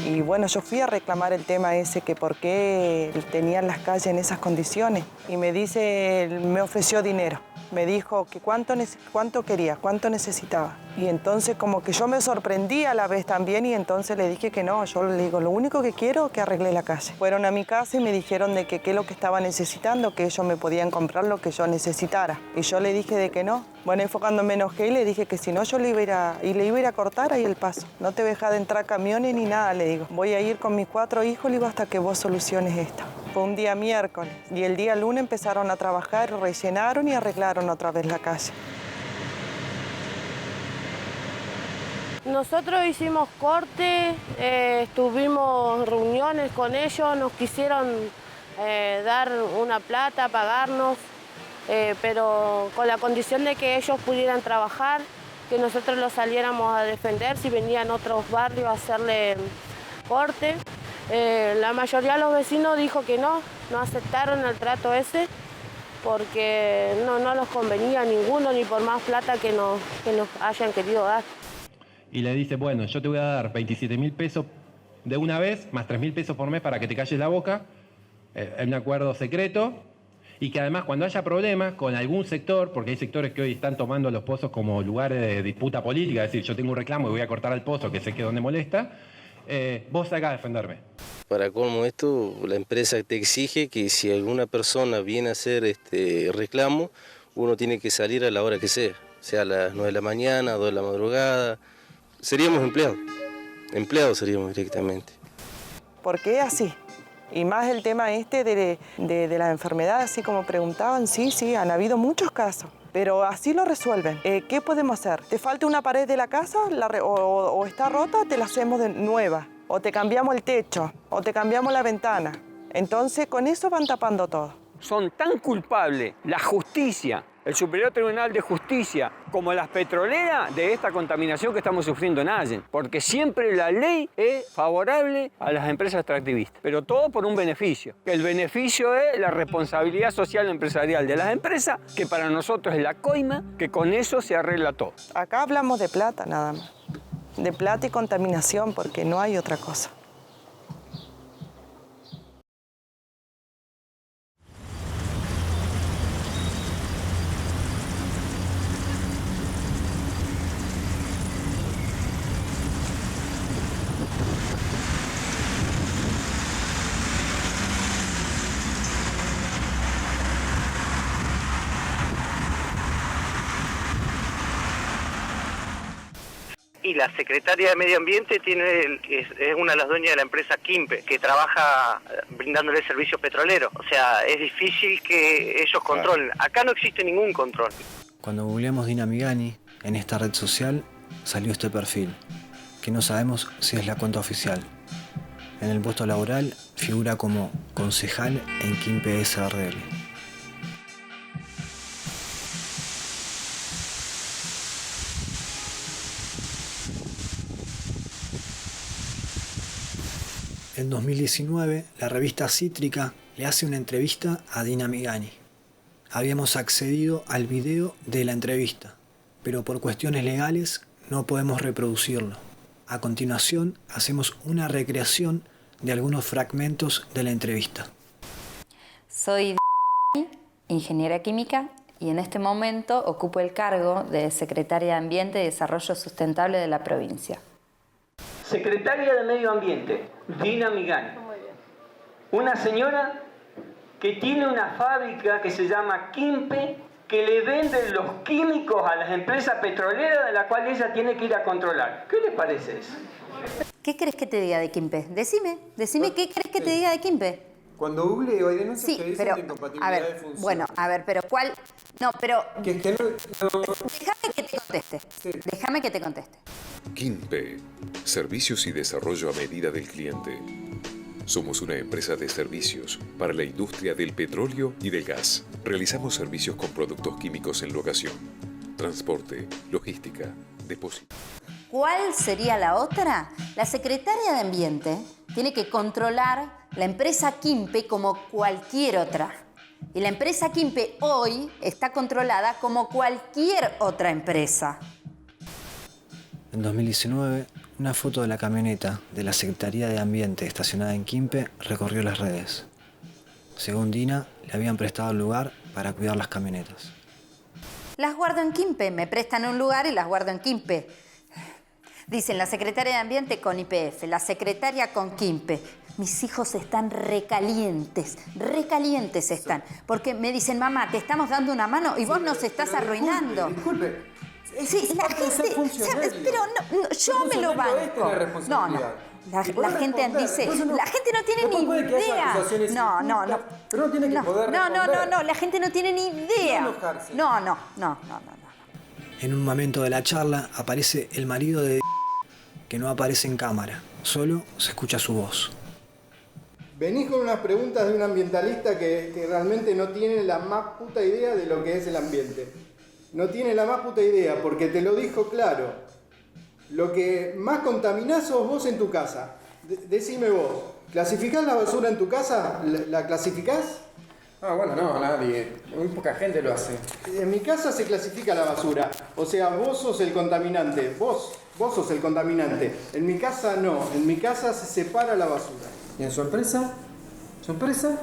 Y bueno, yo fui a reclamar el tema ese, que por qué tenían las calles en esas condiciones. Y me ofreció dinero. Me dijo que cuánto quería, cuánto necesitaba. Y entonces como que yo me sorprendí a la vez también y entonces le dije que no. Yo le digo, lo único que quiero es que arregle la calle. Fueron a mi casa y me dijeron de que qué es lo que estaba necesitando, que ellos me podían comprar lo que yo necesitara. Y yo le dije de que no. Bueno, y fue cuando me enojé y le dije que si no yo le iba a ir a cortar ahí el paso. No te deja de entrar camiones ni nada, le digo. Voy a ir con mis 4 hijos, le digo, hasta que vos soluciones esto. Fue un día miércoles y el día lunes empezaron a trabajar, rellenaron y arreglaron otra vez la calle. Nosotros hicimos corte, tuvimos reuniones con ellos, nos quisieron dar una plata, pagarnos, pero con la condición de que ellos pudieran trabajar, que nosotros los saliéramos a defender si venían otros barrios a hacerle corte. La mayoría de los vecinos dijo que no aceptaron el trato ese porque no los convenía a ninguno, ni por más plata que nos hayan querido dar. Y le dice, bueno, yo te voy a dar 27.000 pesos de una vez, más 3.000 pesos por mes para que te calles la boca, en un acuerdo secreto, y que además cuando haya problemas con algún sector, porque hay sectores que hoy están tomando los pozos como lugares de disputa política, es decir, yo tengo un reclamo y voy a cortar el pozo, que sé que es donde molesta, vos salga a defenderme. Para colmo esto, la empresa te exige que si alguna persona viene a hacer reclamo, uno tiene que salir a la hora que sea a las 9 de la mañana, 2 de la madrugada. Seríamos empleados. empleados seríamos directamente. ¿Por qué así? Y más el tema este de las enfermedades, así como preguntaban, sí, han habido muchos casos. Pero así lo resuelven. ¿Qué podemos hacer? ¿Te falta una pared de la casa o está rota? Te la hacemos de nueva. O te cambiamos el techo, o te cambiamos la ventana. Entonces, con eso van tapando todo. Son tan culpables la justicia, el Superior Tribunal de Justicia, como las petroleras de esta contaminación que estamos sufriendo en Allen. Porque siempre la ley es favorable a las empresas extractivistas. Pero todo por un beneficio. El beneficio es la responsabilidad social empresarial de las empresas, que para nosotros es la coima, que con eso se arregla todo. Acá hablamos de plata nada más. De plata y contaminación, porque no hay otra cosa. Y la secretaria de Medio Ambiente es una de las dueñas de la empresa Quimpe, que trabaja brindándole servicios petroleros. O sea, es difícil que ellos controlen. Acá no existe ningún control. Cuando googleamos Dina Migani, en esta red social salió este perfil, que no sabemos si es la cuenta oficial. En el puesto laboral figura como concejal en Quimpe SRL. En 2019, la revista Cítrica le hace una entrevista a Dina Migani. Habíamos accedido al video de la entrevista, pero por cuestiones legales no podemos reproducirlo. A continuación, hacemos una recreación de algunos fragmentos de la entrevista. Soy ingeniera química y en este momento ocupo el cargo de Secretaria de Ambiente y Desarrollo Sustentable de la provincia. Secretaria de Medio Ambiente, Dina Migani. Una señora que tiene una fábrica que se llama Quimpe, que le venden los químicos a las empresas petroleras de la cual ella tiene que ir a controlar. ¿Qué le parece eso? ¿Qué crees que te diga de Quimpe? Decime qué crees que te diga de Quimpe. Cuando googleo hay denuncias que dicen pero, de incompatibilidad de función. Bueno, a ver, pero ¿cuál? No, pero... Déjame que te conteste. Sí. Déjame que te conteste. Quimpe, servicios y desarrollo a medida del cliente. Somos una empresa de servicios para la industria del petróleo y del gas. Realizamos servicios con productos químicos en locación, transporte, logística, depósito. ¿Cuál sería la otra? La Secretaria de Ambiente tiene que controlar la empresa Quimpe como cualquier otra. Y la empresa Quimpe hoy está controlada como cualquier otra empresa. En 2019, una foto de la camioneta de la Secretaría de Ambiente estacionada en Quimpe recorrió las redes. Según Dina, le habían prestado el lugar para cuidar las camionetas. Las guardo en Quimpe, me prestan un lugar y las guardo en Quimpe. Dicen la Secretaria de Ambiente con YPF, la Secretaria con Quimpe. Mis hijos están recalientes están. Porque me dicen, mamá, te estamos dando una mano y vos nos estás arruinando. Disculpe. Sí, la gente, pero no, yo me lo banco. No, la gente dice, la gente no tiene ni idea. No. Pero no tiene que poder responder. No, la gente no tiene ni idea. No. En un momento de la charla aparece el marido de que no aparece en cámara, solo se escucha su voz. Venís con unas preguntas de un ambientalista que realmente no tiene la más puta idea de lo que es el ambiente. No tiene la más puta idea, porque te lo dijo claro. Lo que más contaminás sos vos en tu casa. Decime vos, ¿clasificás la basura en tu casa? ¿La clasificás? Ah, bueno, no, nadie. Muy poca gente lo hace. En mi casa se clasifica la basura. O sea, vos sos el contaminante. Vos sos el contaminante. En mi casa no. En mi casa se separa la basura. ¿Y en su empresa? ¿Su empresa?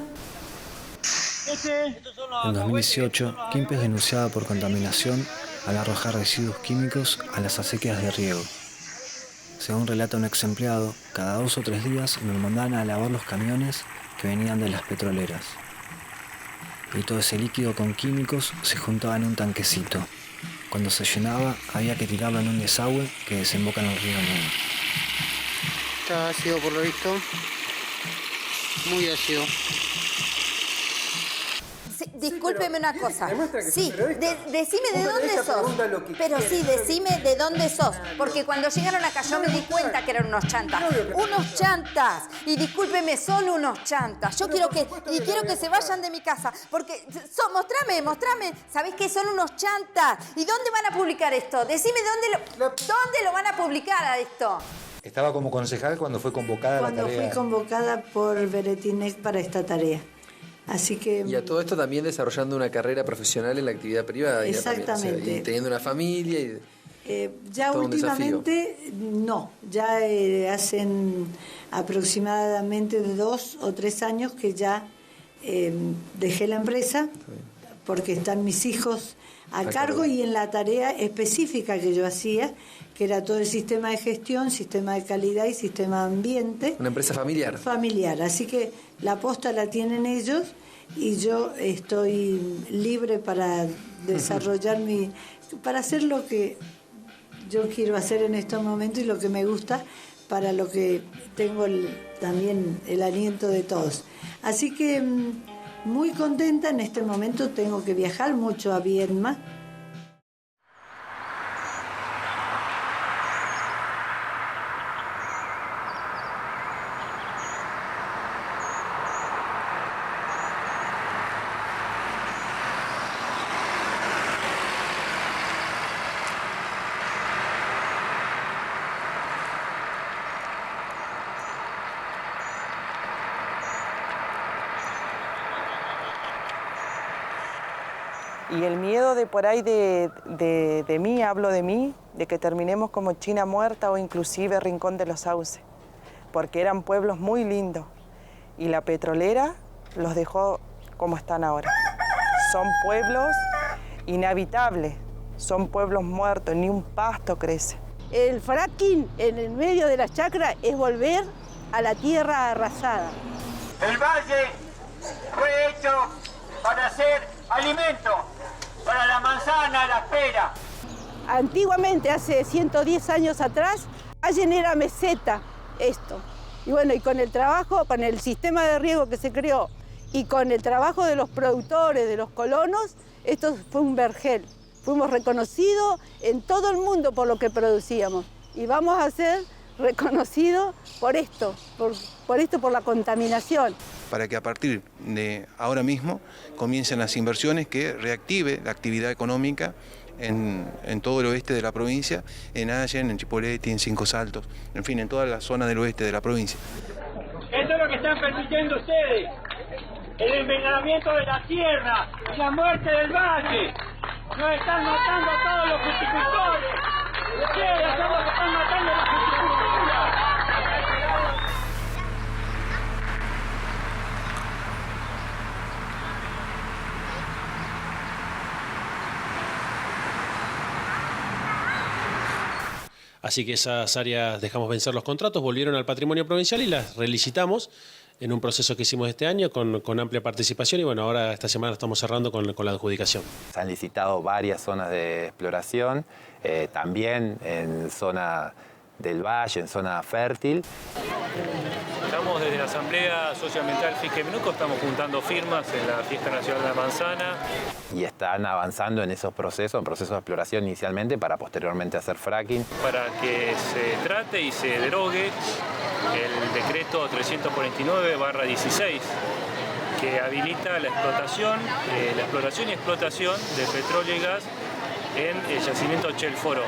En 2018, Quimpe es denunciada por contaminación al arrojar residuos químicos a las acequias de riego. Según relata un ex empleado, cada 2 o 3 días nos mandaban a lavar los camiones que venían de las petroleras. Y todo ese líquido con químicos se juntaba en un tanquecito. Cuando se llenaba, había que tirarlo en un desagüe que desemboca en el río Negro. Está ácido por lo visto. Muy ácido. Sí, discúlpeme una cosa. Sí, decime de dónde sos. Pero sí, decime de dónde sos. Porque cuando llegaron acá yo me di cuenta que eran unos chantas. Unos chantas. Y discúlpeme, son unos chantas. Yo quiero que se vayan de mi casa. Porque, mostrame. ¿Sabés qué? Son unos chantas. ¿Y dónde van a publicar esto? Decime dónde lo van a publicar a esto. Estaba como concejal cuando fue convocada la tarea. Cuando fui convocada por Beretinec para esta tarea. Así que... Y a todo esto también desarrollando una carrera profesional en la actividad privada. Exactamente. También, o sea, y teniendo una familia. Ya últimamente no, ya hacen aproximadamente 2 o 3 años que ya dejé la empresa porque están mis hijos a cargo y en la tarea específica que yo hacía, que era todo el sistema de gestión, sistema de calidad y sistema de ambiente. Una empresa familiar. Familiar, así que la posta la tienen ellos y yo estoy libre para desarrollar para hacer lo que yo quiero hacer en estos momentos y lo que me gusta, para lo que tengo también el aliento de todos. Así que muy contenta en este momento, tengo que viajar mucho a Viedma. Y el miedo de por ahí de mí, hablo de mí, de que terminemos como China Muerta o inclusive Rincón de los Sauces, porque eran pueblos muy lindos y la petrolera los dejó como están ahora. Son pueblos inhabitables, son pueblos muertos, ni un pasto crece. El fracking en el medio de la chacra es volver a la tierra arrasada. El valle fue hecho para hacer alimento, para la manzana, la pera. Antiguamente, hace 110 años atrás, Allen era meseta, esto. Y bueno, y con el trabajo, con el sistema de riego que se creó y con el trabajo de los productores, de los colonos, esto fue un vergel. Fuimos reconocidos en todo el mundo por lo que producíamos. Y vamos a ser reconocidos por esto, por la contaminación. Para que a partir de ahora mismo comiencen las inversiones que reactive la actividad económica en todo el oeste de la provincia, en Allen, en Chipoleti, en Cinco Saltos, en fin, en toda la zona del oeste de la provincia. Esto es lo que están permitiendo ustedes, el envenenamiento de la tierra, la muerte del valle. Nos están matando a todos los fruticultores. Ustedes son los que están matando a la fruticultura. Así que esas áreas dejamos vencer los contratos, volvieron al patrimonio provincial y las relicitamos en un proceso que hicimos este año con amplia participación y bueno, ahora esta semana estamos cerrando con la adjudicación. Se han licitado varias zonas de exploración, también en zona del valle, en zona fértil. Estamos desde la Asamblea Socioambiental Fique-Menuco, estamos juntando firmas en la Fiesta Nacional de la Manzana. Y están avanzando en esos procesos, en procesos de exploración inicialmente para posteriormente hacer fracking. Para que se trate y se derogue el decreto 349/16 que habilita la exploración y explotación de petróleo y gas en el yacimiento Chelforo.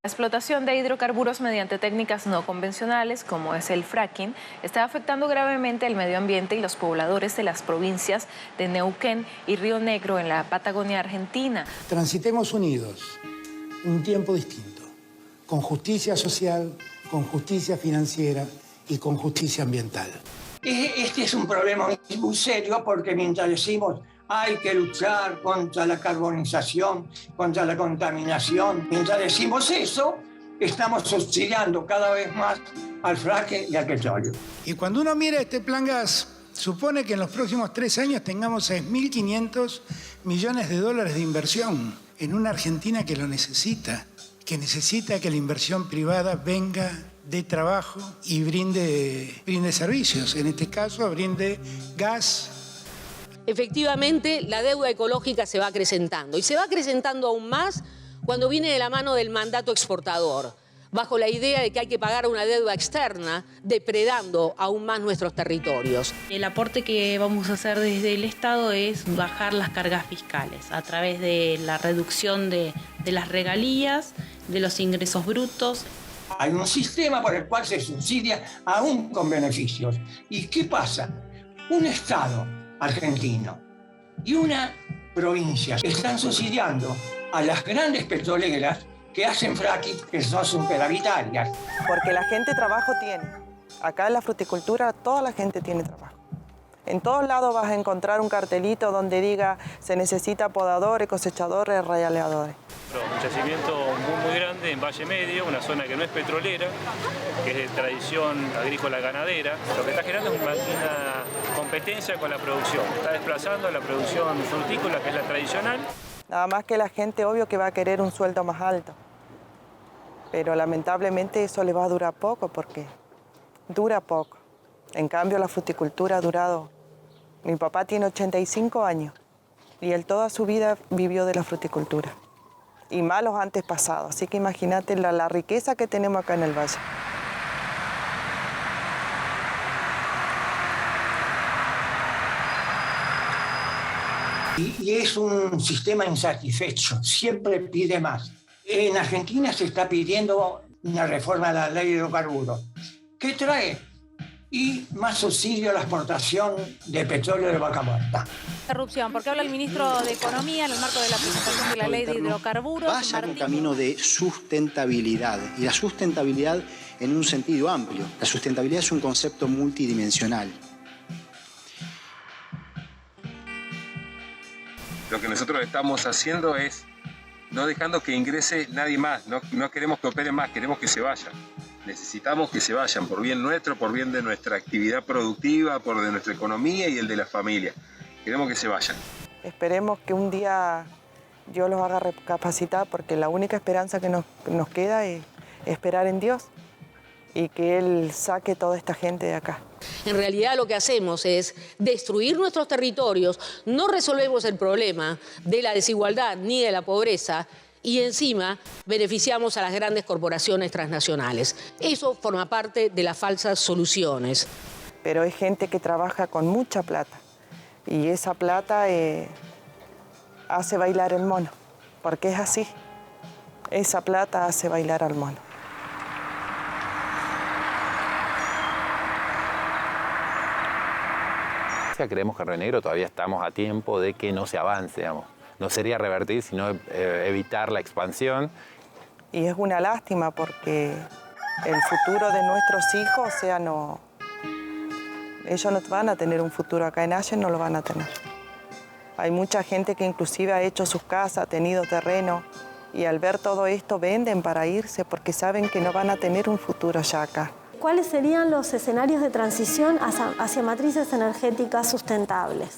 La explotación de hidrocarburos mediante técnicas no convencionales, como es el fracking, está afectando gravemente el medio ambiente y los pobladores de las provincias de Neuquén y Río Negro en la Patagonia Argentina. Transitemos unidos un tiempo distinto, con justicia social, con justicia financiera y con justicia ambiental. Este es un problema muy serio porque mientras decimos hay que luchar contra la carbonización, contra la contaminación. Mientras decimos eso, estamos subsidiando cada vez más al fracking y al petróleo. Y cuando uno mira este plan gas, supone que en los próximos 3 años tengamos 6.500 millones de dólares de inversión en una Argentina que lo necesita, que necesita que la inversión privada venga dé trabajo y brinde servicios. En este caso, brinde gas. Efectivamente, la deuda ecológica se va acrecentando y se va acrecentando aún más cuando viene de la mano del mandato exportador, bajo la idea de que hay que pagar una deuda externa, depredando aún más nuestros territorios. El aporte que vamos a hacer desde el Estado es bajar las cargas fiscales a través de la reducción de las regalías, de los ingresos brutos. Hay un sistema por el cual se subsidia aún con beneficios. ¿Y qué pasa? Un Estado argentino y una provincia están subsidiando a las grandes petroleras que hacen fracking, que son superavitarias. Porque la gente trabajo tiene. Acá en la fruticultura toda la gente tiene trabajo. En todos lados vas a encontrar un cartelito donde diga se necesita podadores, cosechadores, rayaleadores. Un yacimiento muy grande en Valle Medio, una zona que no es petrolera, que es de tradición agrícola ganadera. Lo que está generando es una competencia con la producción. Está desplazando a la producción frutícola, que es la tradicional. Nada más que la gente, obvio, que va a querer un sueldo más alto. Pero lamentablemente eso le va a durar poco, porque dura poco. En cambio, la fruticultura ha durado. Mi papá tiene 85 años y él toda su vida vivió de la fruticultura. Y más los antepasados. Así que imagínate la riqueza que tenemos acá en el valle. Y es un sistema insatisfecho, siempre pide más. En Argentina se está pidiendo una reforma de la ley de hidrocarburos. ¿Qué trae? Y más subsidio a la exportación de petróleo de vaca muerta. Interrupción, porque habla el ministro de Economía en el marco de la presentación de la ley de hidrocarburos. Vaya un camino de sustentabilidad, y la sustentabilidad en un sentido amplio. La sustentabilidad es un concepto multidimensional. Lo que nosotros estamos haciendo es no dejando que ingrese nadie más, no queremos que operen más, queremos que se vayan. Necesitamos que se vayan por bien nuestro, por bien de nuestra actividad productiva, por de nuestra economía y el de la familia. Queremos que se vayan. Esperemos que un día Dios los haga recapacitar, porque la única esperanza que nos queda es esperar en Dios y que Él saque toda esta gente de acá. En realidad lo que hacemos es destruir nuestros territorios, no resolvemos el problema de la desigualdad ni de la pobreza y encima beneficiamos a las grandes corporaciones transnacionales. Eso forma parte de las falsas soluciones. Pero hay gente que trabaja con mucha plata y esa plata hace bailar el mono, porque es así. Esa plata hace bailar al mono. Creemos que en Río Negro todavía estamos a tiempo de que no se avance, digamos. No sería revertir, sino evitar la expansión. Y es una lástima porque el futuro de nuestros hijos, o sea, ellos no van a tener un futuro acá en Allen, no lo van a tener. Hay mucha gente que inclusive ha hecho sus casas, ha tenido terreno, y al ver todo esto venden para irse porque saben que no van a tener un futuro ya acá. ¿Cuáles serían los escenarios de transición hacia matrices energéticas sustentables?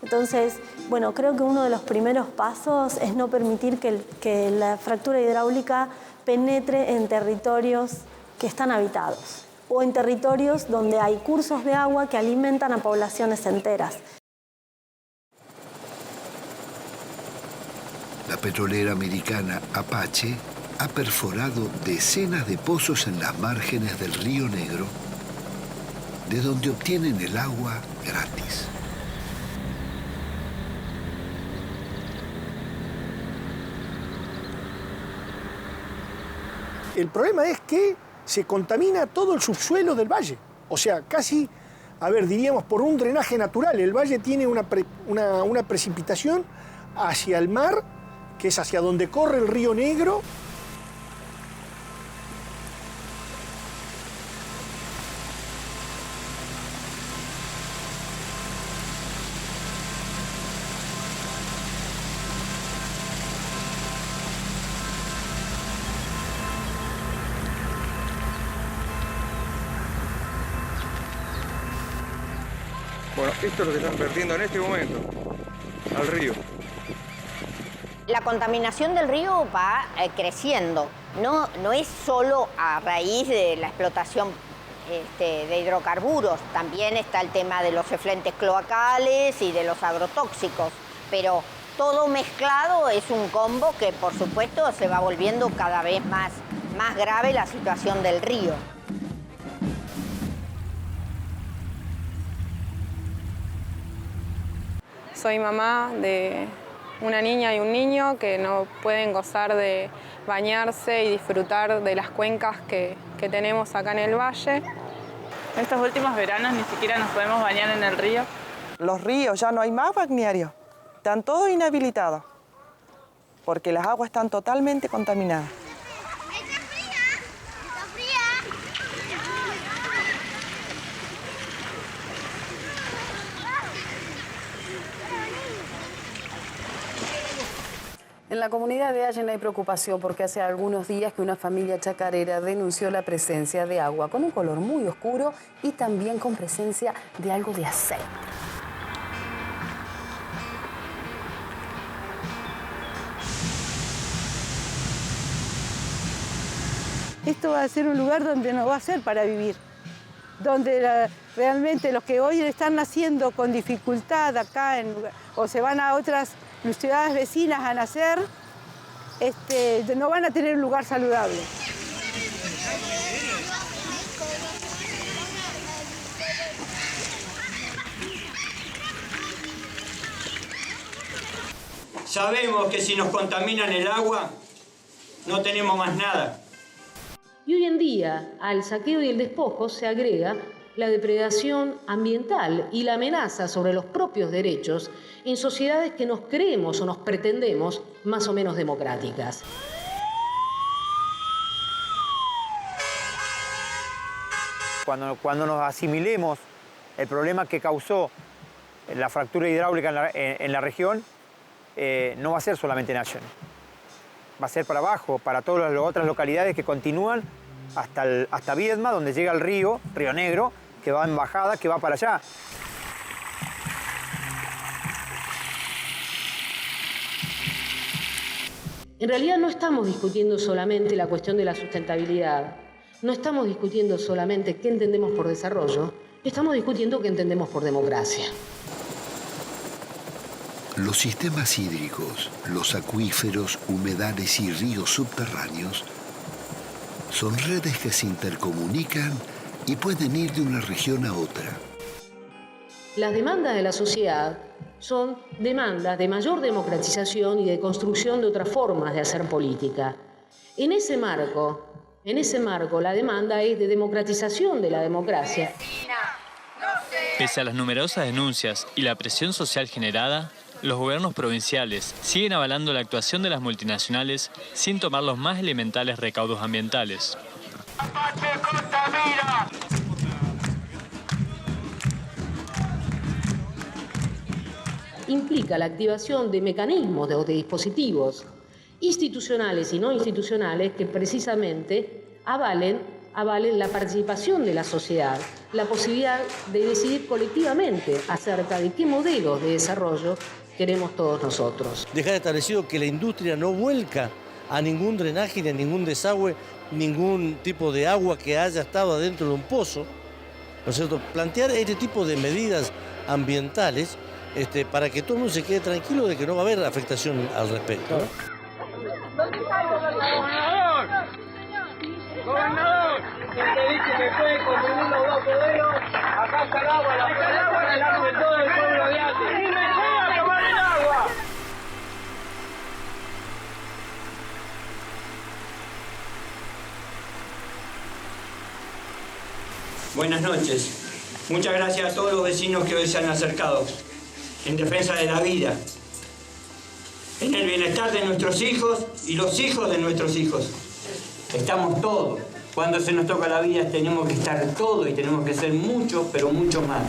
Entonces, bueno, creo que uno de los primeros pasos es no permitir que la fractura hidráulica penetre en territorios que están habitados o en territorios donde hay cursos de agua que alimentan a poblaciones enteras. La petrolera americana Apache ha perforado decenas de pozos en las márgenes del Río Negro, de donde obtienen el agua gratis. El problema es que se contamina todo el subsuelo del valle. O sea, casi, diríamos, por un drenaje natural. El valle tiene una precipitación hacia el mar, que es hacia donde corre el Río Negro. Bueno, esto es lo que están vertiendo en este momento al río. La contaminación del río va creciendo. No es solo a raíz de la explotación de hidrocarburos, también está el tema de los efluentes cloacales y de los agrotóxicos, pero todo mezclado es un combo que, por supuesto, se va volviendo cada vez más grave la situación del río. Soy mamá de una niña y un niño que no pueden gozar de bañarse y disfrutar de las cuencas que tenemos acá en el valle. Estos últimos veranos ni siquiera nos podemos bañar en el río. Los ríos ya no hay más balnearios, están todos inhabilitados, porque las aguas están totalmente contaminadas. En la comunidad de Allen hay preocupación porque hace algunos días que una familia chacarera denunció la presencia de agua con un color muy oscuro y también con presencia de algo de aceite. Esto va a ser un lugar donde no va a ser para vivir, donde realmente los que hoy están naciendo con dificultad acá o se van a otras ciudades vecinas a nacer, no van a tener un lugar saludable. Sabemos que si nos contaminan el agua, no tenemos más nada. Y hoy en día, al saqueo y el despojo se agrega la depredación ambiental y la amenaza sobre los propios derechos en sociedades que nos creemos o nos pretendemos más o menos democráticas. Cuando nos asimilemos el problema que causó la fractura hidráulica en la región, no va a ser solamente en Allen. Va a ser para abajo, para todas las otras localidades que continúan hasta Viedma, donde llega el río Negro, que va en bajada, que va para allá. En realidad no estamos discutiendo solamente la cuestión de la sustentabilidad, no estamos discutiendo solamente qué entendemos por desarrollo, estamos discutiendo qué entendemos por democracia. Los sistemas hídricos, los acuíferos, humedales y ríos subterráneos son redes que se intercomunican y pueden ir de una región a otra. Las demandas de la sociedad son demandas de mayor democratización y de construcción de otras formas de hacer política. En ese marco, la demanda es de democratización de la democracia. Pese a las numerosas denuncias y la presión social generada, los gobiernos provinciales siguen avalando la actuación de las multinacionales sin tomar los más elementales recaudos ambientales. Implica la activación de mecanismos o de dispositivos institucionales y no institucionales que precisamente avalen la participación de la sociedad, la posibilidad de decidir colectivamente acerca de qué modelos de desarrollo queremos todos nosotros. Dejar establecido que la industria no vuelca a ningún drenaje ni a ningún desagüe, ningún tipo de agua que haya estado adentro de un pozo, ¿no es cierto? Plantear este tipo de medidas ambientales para que todo el mundo se quede tranquilo de que no va a haber afectación al respecto, ¿no? ¿Dónde está el gobernador? ¡Gobernador! Que te dice que puede comprimir los dos poderos, acá está el agua, la de todo el pueblo de Allen. ¡Y me voy a tomar el agua! Buenas noches. Muchas gracias a todos los vecinos que hoy se han acercado en defensa de la vida, en el bienestar de nuestros hijos y los hijos de nuestros hijos. Estamos todos. Cuando se nos toca la vida tenemos que estar todos y tenemos que ser muchos, pero mucho más.